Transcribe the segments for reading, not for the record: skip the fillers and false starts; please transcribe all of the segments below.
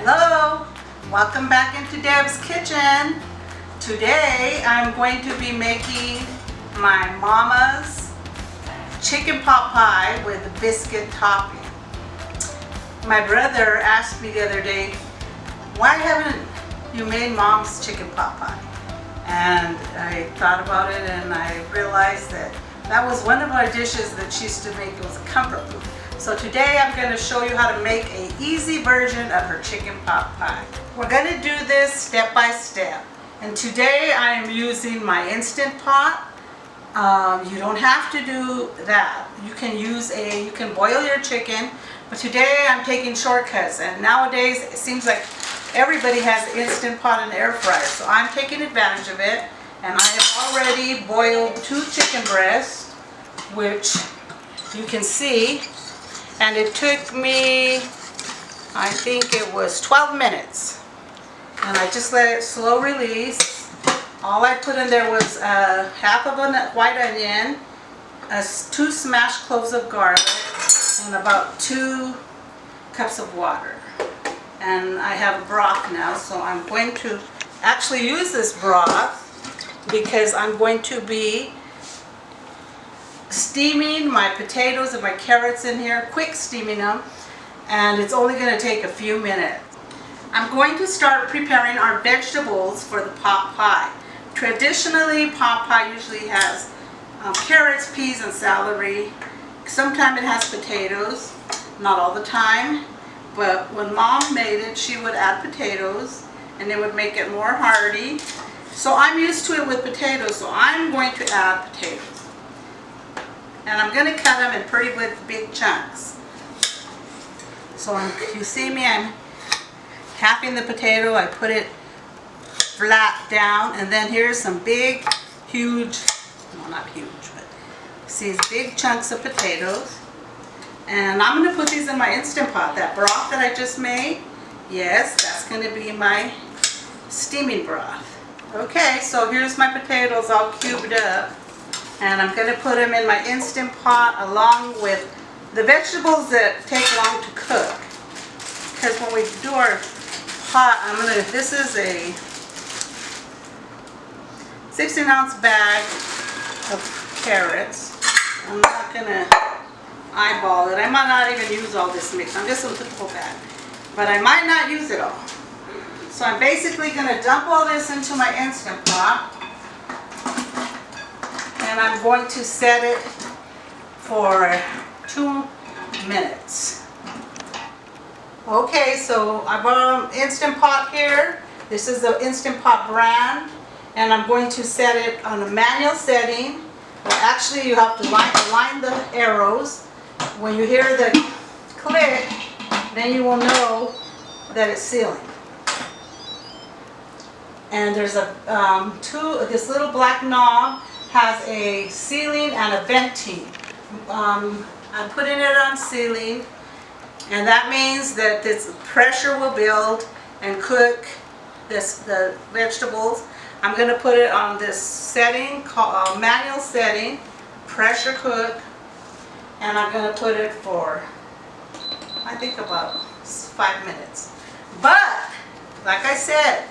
Hello, welcome back into Deb's kitchen. Today I'm going to be making my mama's chicken pot pie with biscuit topping. My brother asked me the other day, why haven't you made mom's chicken pot pie? And I thought about it and I realized that that was one of our dishes that she used to make. It was a comfort food. So today I'm going to show you how to make an easy version of her chicken pot pie. We're going to do this step by step. And today I'm using my Instant Pot. You don't have to do that. You can boil your chicken, but today I'm taking shortcuts. And nowadays it seems like everybody has an Instant Pot and air fryer. So I'm taking advantage of it. And I have already boiled 2 chicken breasts, which you can see. And it took me, I think it was 12 minutes. And I just let it slow release. All I put in there was half of a white onion, 2 smashed cloves of garlic, and about 2 cups of water. And I have a broth now, so I'm going to actually use this broth because I'm going to be steaming my potatoes and my carrots in here, quick steaming them, and it's only going to take a few minutes. I'm going to start preparing our vegetables for the pot pie. Traditionally, pot pie usually has carrots, peas, and celery. Sometimes it has potatoes, not all the time, but when Mom made it, she would add potatoes, and it would make it more hearty. So I'm used to it with potatoes, so I'm going to add potatoes. And I'm going to cut them in pretty big chunks. So you see me, I'm halving the potato. I put it flat down, and then here's some big, huge, well, not huge, but see these big chunks of potatoes. And I'm going to put these in my Instant Pot. That broth that I just made, yes, that's going to be my steaming broth. Okay, so here's my potatoes all cubed up. And I'm going to put them in my Instant Pot along with the vegetables that take long to cook. Because when we do our pot, this is a 16-ounce bag of carrots. I'm not going to eyeball it. I might not even use all this mix. I'm just going to put the whole bag. But I might not use it all. So I'm basically going to dump all this into my Instant Pot. And I'm going to set it for 2 minutes. Okay, so I bought an Instant Pot here. This is the Instant Pot brand. And I'm going to set it on a manual setting. Well, actually, you have to line the arrows. When you hear the click, then you will know that it's sealing. And there's this little black knob has a sealing and a venting. I'm putting it on sealing, and that means that this pressure will build and cook the vegetables. I'm going to put it on this setting called manual setting, pressure cook, and I'm going to put it for, I think, about 5 minutes. But like I said,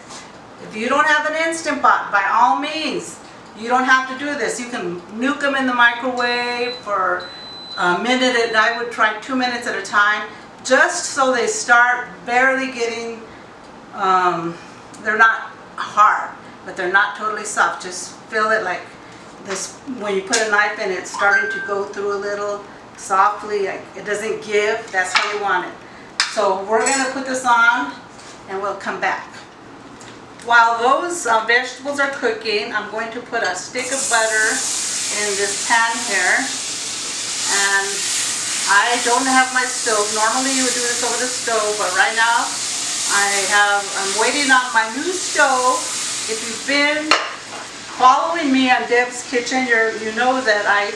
if you don't have an Instant Pot, by all means, you don't have to do this. You can nuke them in the microwave for a minute, and I would try 2 minutes at a time, just so they start barely getting, they're not hard, but they're not totally soft. Just feel it like this, when you put a knife in it, it's starting to go through a little softly, like it doesn't give. That's how you want it. So we're going to put this on, and we'll come back. While those vegetables are cooking, I'm going to put a stick of butter in this pan here. And I don't have my stove. Normally you would do this over the stove, but right now I'm waiting on my new stove. If you've been following me on Deb's Kitchen, you know that I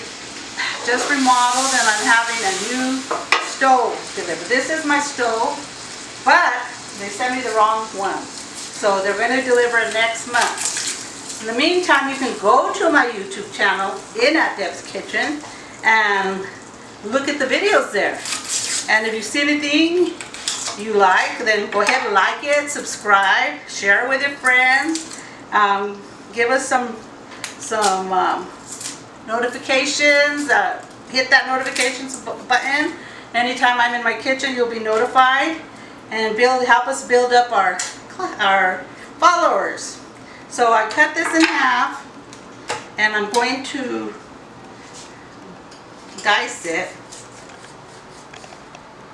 just remodeled and I'm having a new stove delivered. This is my stove, but they sent me the wrong one. So they're going to deliver it next month. In the meantime, you can go to my YouTube channel, In at Deb's Kitchen, and look at the videos there. And if you see anything you like, then go ahead and like it, subscribe, share it with your friends. Give us some notifications. Hit that notifications button. Anytime I'm in my kitchen, you'll be notified, and help us build up our followers. So I cut this in half, and I'm going to dice it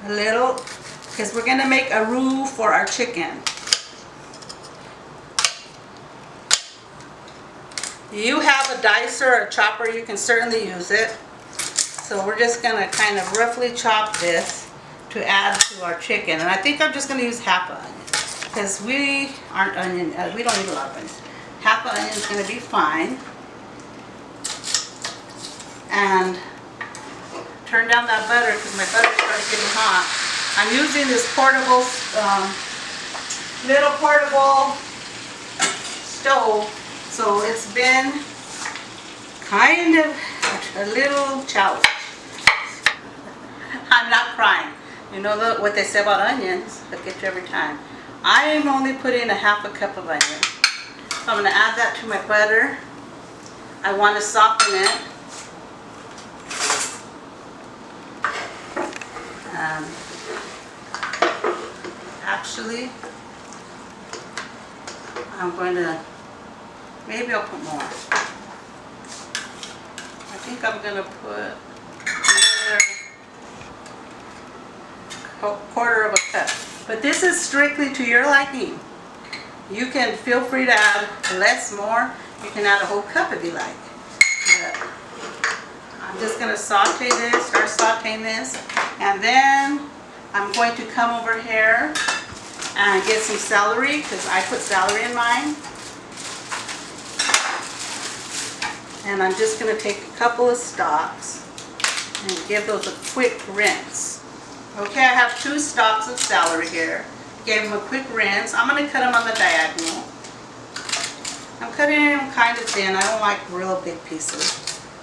a little, because we're going to make a roux for our chicken. You have a dicer or a chopper, you can certainly use it. So we're just going to kind of roughly chop this to add to our chicken. And I think I'm just going to use half an onion, because we don't eat a lot of onions. Half an onion is going to be fine. And turn down that butter, because my butter started getting hot. I'm using this portable, little portable stove. So it's been kind of a little challenge. I'm not crying. You know what they say about onions, they'll get you every time. I am only putting a half a cup of onion. So I'm going to add that to my butter. I want to soften it. Actually, I'm going to, maybe I'll put more. I think I'm going to put another quarter of a cup. But this is strictly to your liking. You can feel free to add less, more. You can add a whole cup if you like. But I'm just going to saute this, start sauteing this. And then I'm going to come over here and get some celery, because I put celery in mine. And I'm just going to take a couple of stalks and give those a quick rinse. Okay, I have 2 stalks of celery here. Gave them a quick rinse. I'm going to cut them on the diagonal. I'm cutting them kind of thin. I don't like real big pieces.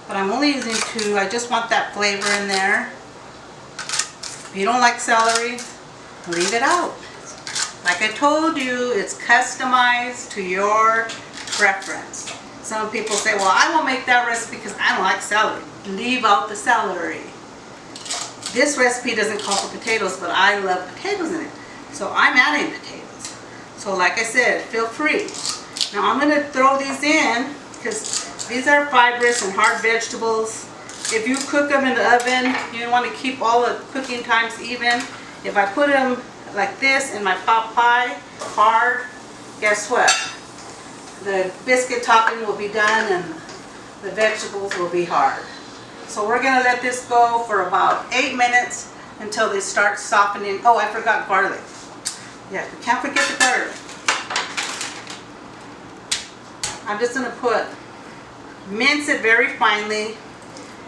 But I'm only using 2. I just want that flavor in there. If you don't like celery, leave it out. Like I told you, it's customized to your preference. Some people say, well, I won't make that recipe because I don't like celery. Leave out the celery. This recipe doesn't call for potatoes, but I love potatoes in it. So I'm adding potatoes. So like I said, feel free. Now I'm going to throw these in, because these are fibrous and hard vegetables. If you cook them in the oven, you want to keep all the cooking times even. If I put them like this in my pot pie, hard, guess what? The biscuit topping will be done and the vegetables will be hard. So we're going to let this go for about 8 minutes until they start softening. Oh, I forgot garlic. Yeah, we can't forget the garlic. I'm just going to mince it very finely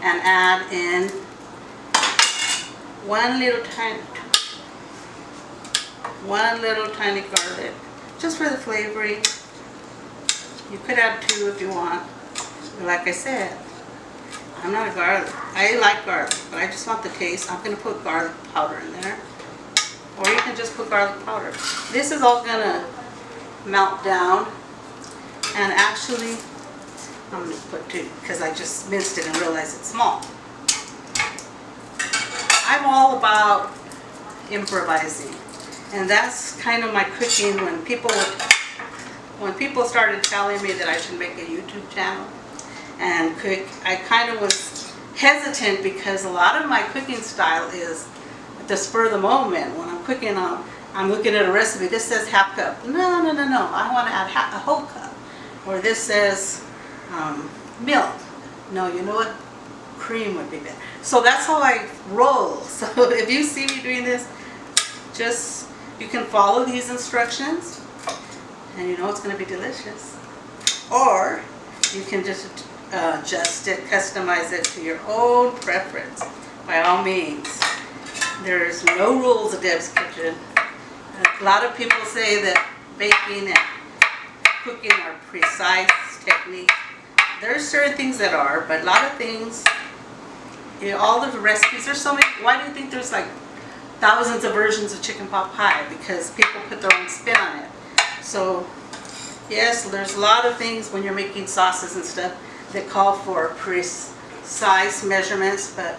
and add in one little tiny garlic, just for the flavoring. You could add 2 if you want. But like I said, I'm not a garlic. I like garlic, but I just want the taste. I'm going to put garlic powder in there. Or you can just put garlic powder. This is all going to melt down. And actually, I'm going to put 2 because I just minced it and realized it's small. I'm all about improvising. And that's kind of my cooking. When people started telling me that I should make a YouTube channel and cook, I kind of was hesitant, because a lot of my cooking style is at the spur of the moment. When I'm cooking, I'm looking at a recipe. This says half cup. No. I want to add a whole cup. Or this says milk. No, you know what? Cream would be better. So that's how I roll. So if you see me doing this, you can follow these instructions, and you know it's going to be delicious. Or you can just adjust it, customize it to your own preference. By all means, there's no rules at Deb's Kitchen. A lot of people say that baking and cooking are precise techniques. There's certain things that are, but a lot of things, all of the recipes, there's so many. Why do you think there's like thousands of versions of chicken pot pie because people put their own spin on it. So yes, there's a lot of things when you're making sauces and stuff that call for precise measurements, but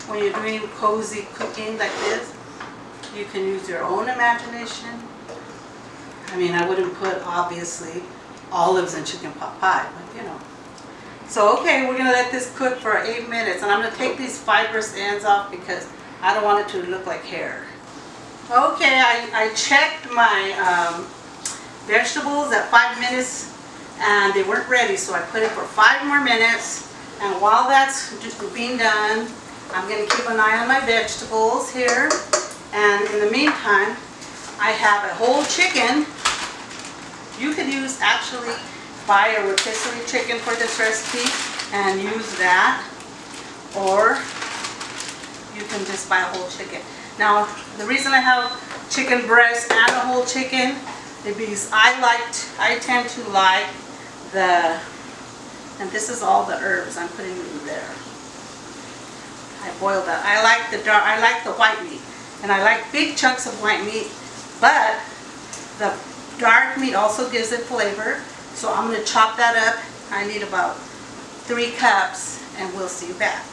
when you're doing cozy cooking like this, you can use your own imagination. I mean, I wouldn't put, obviously, olives in chicken pot pie, but you know. So, okay, we're going to let this cook for 8 minutes, and I'm going to take these fibrous ends off because I don't want it to look like hair. Okay, I checked my vegetables at 5 minutes, and they weren't ready, so I put it for 5 more minutes, and while that's just being done, I'm going to keep an eye on my vegetables here, and in the meantime, I have a whole chicken. You could actually buy a rotisserie chicken for this recipe and use that, or you can just buy a whole chicken. Now, the reason I have chicken breast and a whole chicken is because I tend to like and this is all the herbs I'm putting in there. I boiled that. I like the white meat, and I like big chunks of white meat, but the dark meat also gives it flavor, so I'm going to chop that up. I need about 3 cups, and we'll see you back.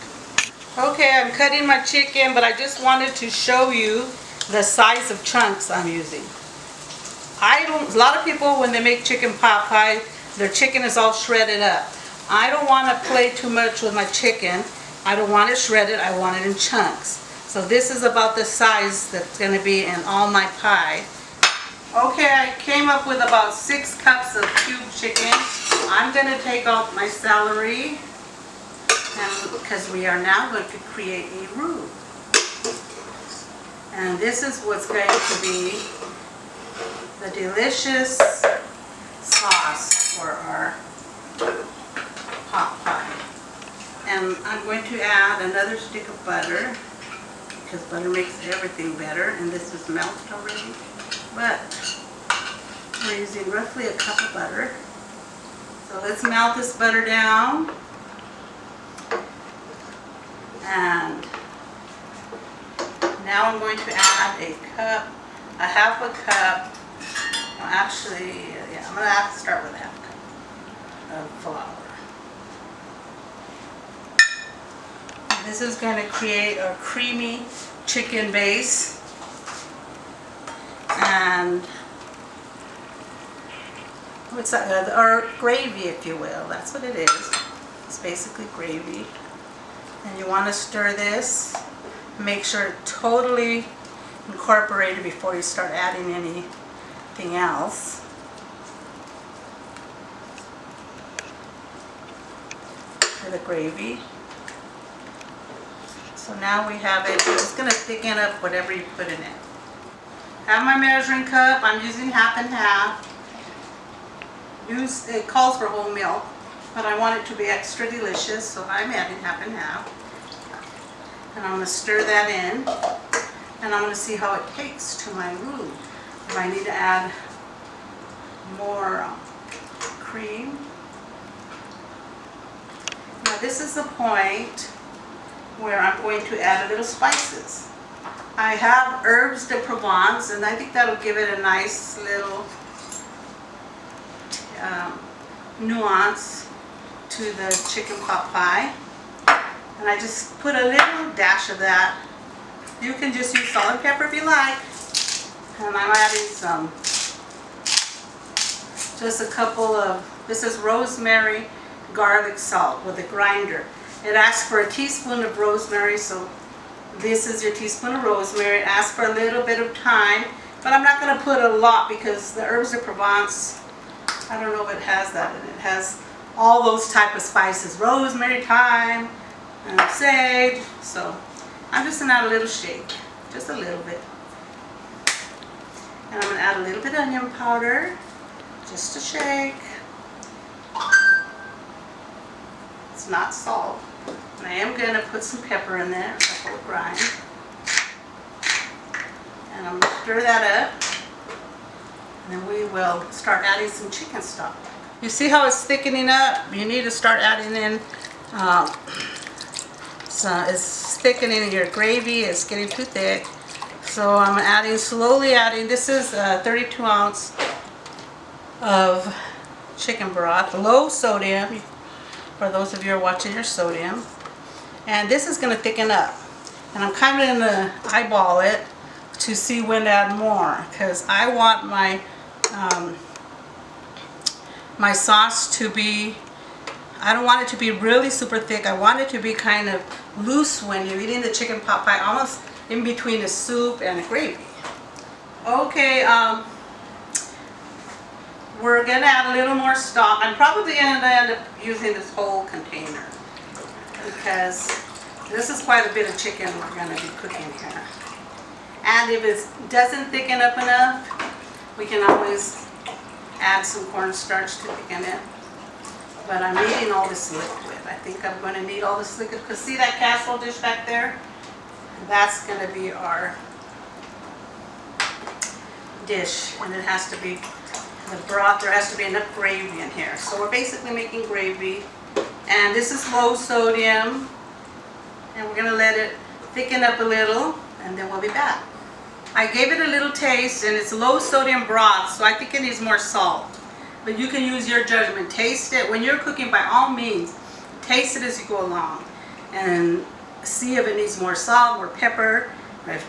Okay, I'm cutting my chicken, but I just wanted to show you the size of chunks I'm using. A lot of people, when they make chicken pot pie, their chicken is all shredded up. I don't want to play too much with my chicken. I don't want it shredded, I want it in chunks. So this is about the size that's going to be in all my pie. Okay, I came up with about 6 cups of cubed chicken. I'm going to take off my celery, because we are now going to create a roux. And this is what's going to be the delicious sauce for our pot pie. And I'm going to add another stick of butter, because butter makes everything better, and this is melted already. But we're using roughly a cup of butter. So let's melt this butter down. And now I'm going to add a half a cup. Well, actually, yeah, I'm going to have to start with a half cup of flour. This is going to create a creamy chicken base. And what's that? Or gravy, if you will. That's what it is. It's basically gravy. And you want to stir this. Make sure it's totally incorporated before you start adding anything else. To the gravy. So now we have it. It's going to thicken up whatever you put in it. Have my measuring cup. I'm using half and half. It calls for whole milk, but I want it to be extra delicious, so I'm adding half and half. And I'm going to stir that in, and I'm going to see how it takes to my roux. If I need to add more cream. Now this is the point where I'm going to add a little spices. I have herbs de Provence, and I think that'll give it a nice little nuance to the chicken pot pie. And I just put a little dash of that. You can just use salt and pepper if you like. And I'm adding just a couple of, this is rosemary garlic salt with a grinder. It asks for a teaspoon of rosemary, so this is your teaspoon of rosemary. It asks for a little bit of thyme, but I'm not going to put a lot because the herbs de Provence, I don't know if it has that in it. It has all those type of spices, rosemary, thyme, and sage. So I'm just going to add a little shake, just a little bit. And I'm going to add a little bit of onion powder, just to shake. It's not salt. And I am going to put some pepper in there, a whole grind. And I'm going to stir that up. And then we will start adding some chicken stock. You see how it's thickening up? You need to start adding in it's thickening. Your gravy is getting too thick. So I'm slowly adding, this is 32 ounce of chicken broth, low sodium, for those of you who are watching your sodium. And this is going to thicken up. And I'm kind of going to eyeball it to see when to add more, because I want my my sauce to be, I don't want it to be really super thick. I want it to be kind of loose when you're eating the chicken pot pie, almost in between the soup and the gravy. Okay, we're going to add a little more stock. I'm probably going to end up using this whole container because this is quite a bit of chicken we're going to be cooking here. And if it doesn't thicken up enough, we can always add some cornstarch to thicken it. But I'm needing all this liquid. I think I'm going to need all this liquid because see that casserole dish back there? That's going to be our dish, and it has to be the broth. There has to be enough gravy in here. So we're basically making gravy, and this is low sodium, and we're going to let it thicken up a little, and then we'll be back. I gave it a little taste, and it's low sodium broth, so I think it needs more salt. But you can use your judgment. Taste it. When you're cooking, by all means, taste it as you go along. And see if it needs more salt, more pepper,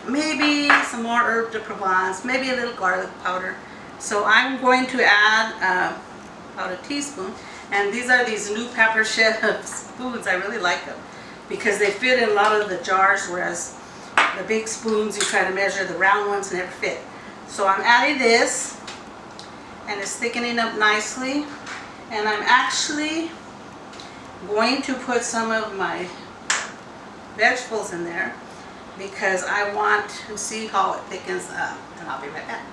maybe some more herb de Provence, maybe a little garlic powder. So I'm going to add about a teaspoon. And these are these new pepper chef spoons. I really like them because they fit in a lot of the jars, whereas the big spoons, you try to measure, the round ones never fit. So I'm adding this, and it's thickening up nicely. And I'm actually going to put some of my vegetables in there because I want to see how it thickens up, and I'll be right back.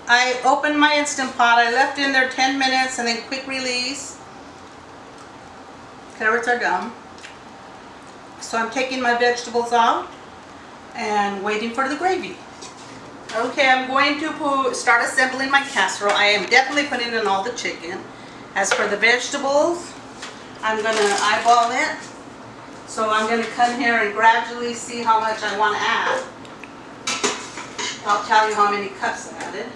I opened my Instant Pot. I left in there 10 minutes and then quick release. Carrots are done. So I'm taking my vegetables out and waiting for the gravy. Okay, I'm going to start assembling my casserole. I am definitely putting in all the chicken. As for the vegetables, I'm going to eyeball it. So I'm going to come here and gradually see how much I want to add. I'll tell you how many cups I added.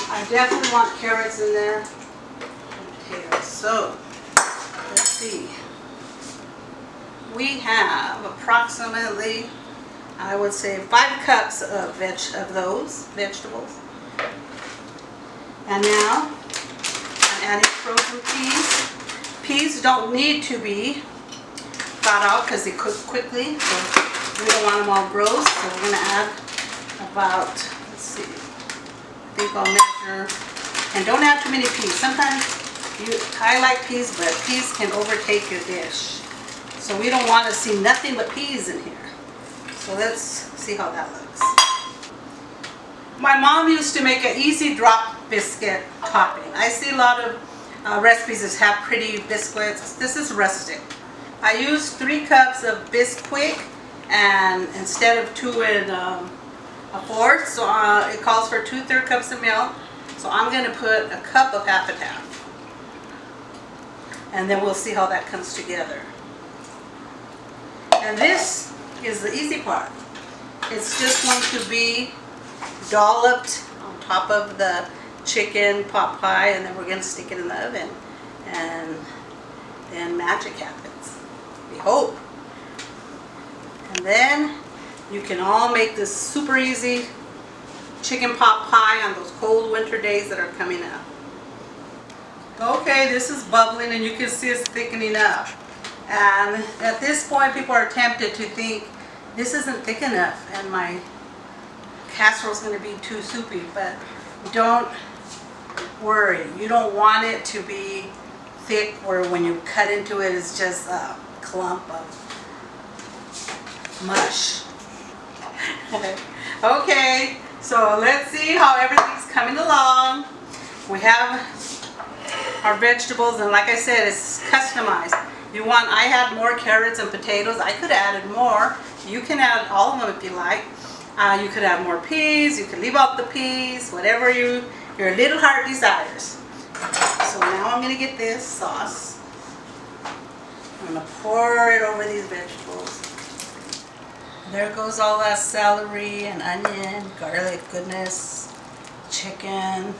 I definitely want carrots in there and potatoes. So let's see. We have approximately, I would say, 5 cups of those vegetables. And now I'm adding frozen peas. Peas don't need to be thawed out because they cook quickly, so we don't want them all gross. So we're going to add about, let's see, I think I'll measure, and don't add too many peas. Sometimes I like peas, but peas can overtake your dish. So we don't want to see nothing but peas in here. So let's see how that looks. My mom used to make an easy drop biscuit topping. I see a lot of recipes that have pretty biscuits. This is rustic. I used 3 cups of Bisquick, and instead of 2 and a 4th, so it calls for 2/3 cups of milk. So I'm going to put a cup of half and half, and then we'll see how that comes together. And this is the easy part. It's just going to be dolloped on top of the chicken pot pie, and then we're going to stick it in the oven, and then magic happens, we hope. And then you can all make this super easy chicken pot pie on those cold winter days that are coming up. Okay, this is bubbling, and you can see it's thickening up. And at this point, people are tempted to think this isn't thick enough and my casserole is going to be too soupy, but don't worry. You don't want it to be thick where when you cut into it, it's just a clump of mush. Okay, so let's see how everything's coming along. We have our vegetables, and like I said, it's customized. I had more carrots and potatoes. I could have added more. You can add all of them if you like. You could add more peas. You could leave out the peas, whatever your little heart desires. So now I'm gonna get this sauce. I'm gonna pour it over these vegetables. There goes all that celery and onion, garlic, goodness, chicken.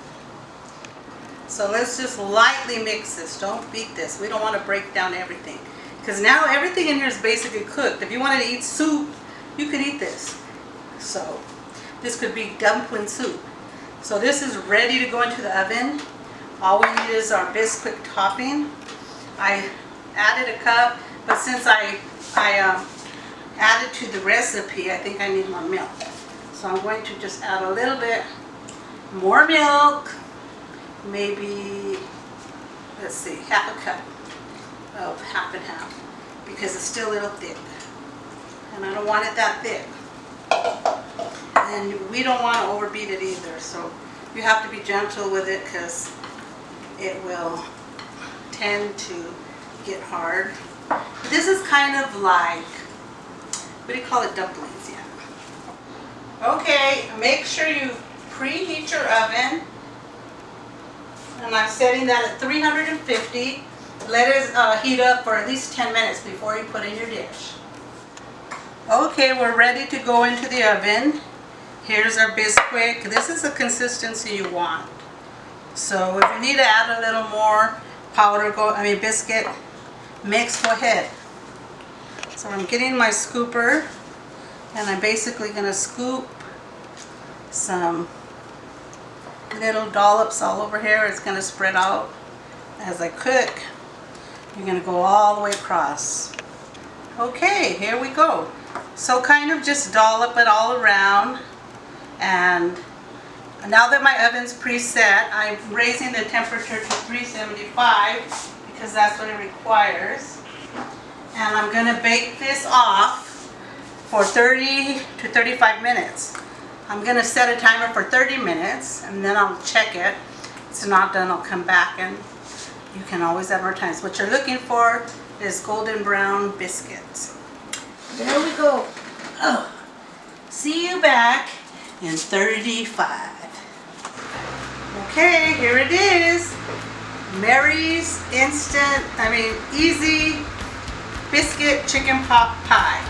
So let's just lightly mix this. Don't beat this. We don't want to break down everything. Because now everything in here is basically cooked. If you wanted to eat soup, you could eat this. So this could be dumpling soup. So this is ready to go into the oven. All we need is our Bisquick topping. I added a cup, but since I added to the recipe, I think I need more milk. So I'm going to just add a little bit more milk. Maybe, let's see, half a cup of half and half, because it's still a little thick. And I don't want it that thick. And we don't want to overbeat it either, so you have to be gentle with it because it will tend to get hard. This is kind of like, what do you call it, dumplings, yeah. Okay, make sure you preheat your oven. And I'm setting that at 350. Let it heat up for at least 10 minutes before you put in your dish. Okay, we're ready to go into the oven. Here's our Bisquick. This is the consistency you want. So if you need to add a little more powder, biscuit mix, go ahead. So I'm getting my scooper, and I'm basically going to scoop some little dollops all over here. It's going to spread out as I cook. You're going to go all the way across. Okay, here we go. So kind of just dollop it all around. And now that my oven's preset, I'm raising the temperature to 375 because that's what it requires. And I'm going to bake this off for 30 to 35 minutes. I'm going to set a timer for 30 minutes and then I'll check it. If it's not done, I'll come back, and you can always add more times. What you're looking for is golden brown biscuits. There we go. Oh, see you back in 35. Okay, here it is. Mary's easy biscuit chicken pot pie.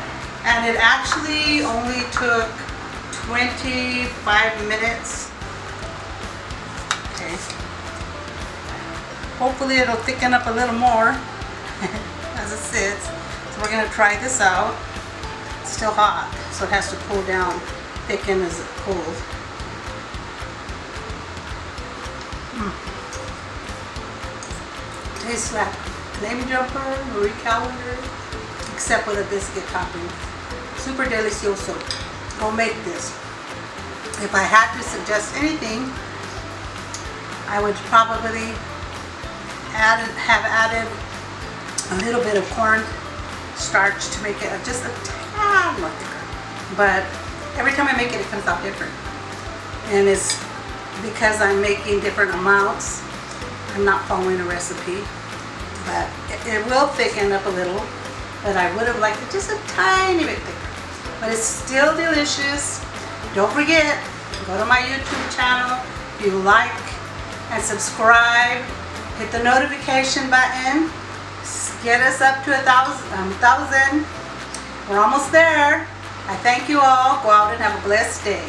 And it actually only took 25 minutes. Okay. Hopefully it'll thicken up a little more as it sits. So we're going to try this out. It's still hot, so it has to cool down, thicken as it cools. Tastes like Flame Jumper, Marie Calendar, except with a biscuit topping. Super delicioso. Go make this. If I had to suggest anything, I would probably have added a little bit of corn starch to make it just a tad more thicker. But every time I make it, it comes out different. And it's because I'm making different amounts. I'm not following a recipe, but it will thicken up a little. But I would have liked it just a tiny bit thicker. But it's still delicious. Don't forget, go to my YouTube channel. If you like and subscribe, hit the notification button. Get us up to 1,000. We're almost there. I thank you all. Go out and have a blessed day.